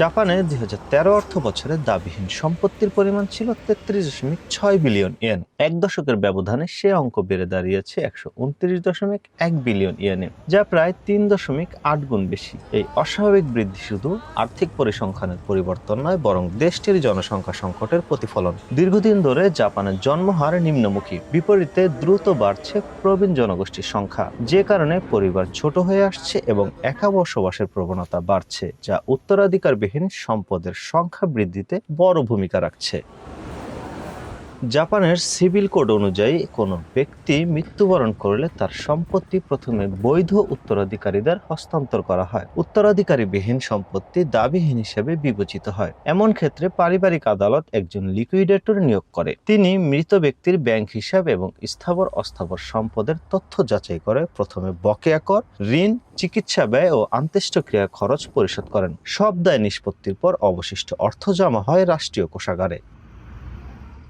জাপানে 2013 অর্থ বছরে দাবিহীন সম্পত্তির পরিমাণ ছিল 33.6 বিলিয়ন ইয়েন। এক দশকের ব্যবধানে সে অঙ্ক বেড়ে দাঁড়িয়েছে 129.1 বিলিয়ন ইয়েনে, যা প্রায় 3.8 গুণ বেশি। এই অস্বাভাবিক বৃদ্ধি শুধু আর্থিক পরিসংখ্যানের পরিবর্তন নয়, বরং দেশটির জনসংখ্যা সংকটের প্রতিফলন। দীর্ঘদিন ধরে জাপানের জন্মহার নিম্নমুখী, বিপরীতে দ্রুত বাড়ছে প্রবীণ জনগোষ্ঠীর সংখ্যা, যে কারণে পরিবার ছোট হয়ে আসছে এবং একা বসবাসের প্রবণতা বাড়ছে, যা উত্তরাধিকারবিহীন সম্পদের সংখ্যা বৃদ্ধিতে বড় ভূমিকা রাখছে। জাপানের সিভিল কোড অনুযায়ী কোনো ব্যক্তি মৃত্যুবরণ করলে তার সম্পত্তি প্রথমে বৈধ উত্তরাধিকারীদের হস্তান্তর করা হয়। উত্তরাধিকারীবিহীন সম্পত্তি দাবিহীন হিসেবে বিবেচিত হয়। এমন ক্ষেত্রে পারিবারিক আদালত একজন লিকুইডেটর নিয়োগ করে। তিনি মৃত ব্যক্তির ব্যাংক হিসাব এবং স্থাবর অস্থাবর সম্পদের তথ্য যাচাই করে প্রথমে বকেয়া কর, ঋণ, চিকিৎসা ব্যয় ও অন্ত্যেষ্টিক্রিয়া খরচ পরিশোধ করেন। সব দায় নিষ্পত্তির পর অবশিষ্ট অর্থ জমা হয় রাষ্ট্রীয় কোষাগারে।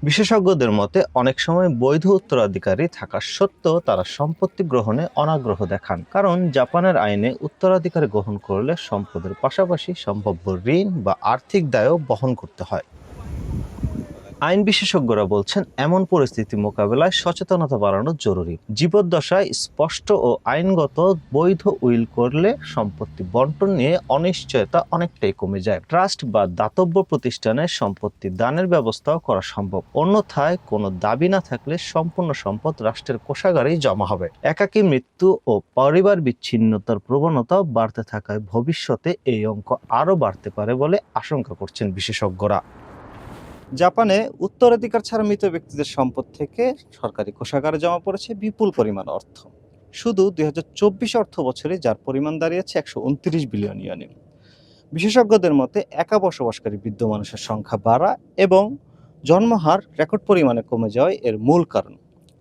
বিশেষজ্ঞদের মতে অনেক সময় বৈধ উত্তরাধিকারী থাকা সত্ত্বেও তারা সম্পত্তি গ্রহণে অনাগ্রহ দেখান, কারণ জাপানের আইনে উত্তরাধিকার গ্রহণ করলে সম্পদের পাশাপাশি সম্ভাব্য ঋণ বা আর্থিক দায়ও বহন করতে হয়। আইন বিশেষজ্ঞরা বলছেন, এমন পরিস্থিতি মোকাবেলায় সচেতনতা বাড়ানো জরুরি। জীবদ্দশায় স্পষ্ট ও আইনগত বৈধ উইল করলে সম্পত্তি বন্টন নিয়ে অনিশ্চয়তা অনেকটাই কমে যায়। ট্রাস্ট বা দাতব্য প্রতিষ্ঠানে সম্পত্তি দানের ব্যবস্থাও করা সম্ভব। অন্যথায় কোনো দাবি না থাকলে সম্পূর্ণ সম্পদ রাষ্ট্রের কোষাগারেই জমা হবে। একাকী মৃত্যু ও পরিবার বিচ্ছিন্নতার প্রবণতাও বাড়তে থাকায় ভবিষ্যতে এই অঙ্ক আরও বাড়তে পারে বলে আশঙ্কা করছেন বিশেষজ্ঞরা। জাপানে উত্তরাধিকার ছাড়া মৃত ব্যক্তিদের সম্পদ থেকে সরকারি কোষাগারে জমা পড়েছে বিপুল পরিমাণ অর্থ। শুধু 2024 অর্থ বছরে যার পরিমাণ দাঁড়িয়েছে 129 বিলিয়ন ইয়েনে। বিশেষজ্ঞদের মতে একা বসবাসকারী বৃদ্ধ মানুষের সংখ্যা বাড়া এবং জন্মহার রেকর্ড পরিমাণে কমে যাওয়াই এর মূল কারণ,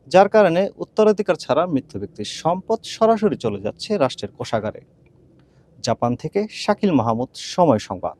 যার কারণে উত্তরাধিকার ছাড়া মৃত ব্যক্তির সম্পদ সরাসরি চলে যাচ্ছে রাষ্ট্রের কোষাগারে। জাপান থেকে শাকিল মাহমুদ, সময় সংবাদ।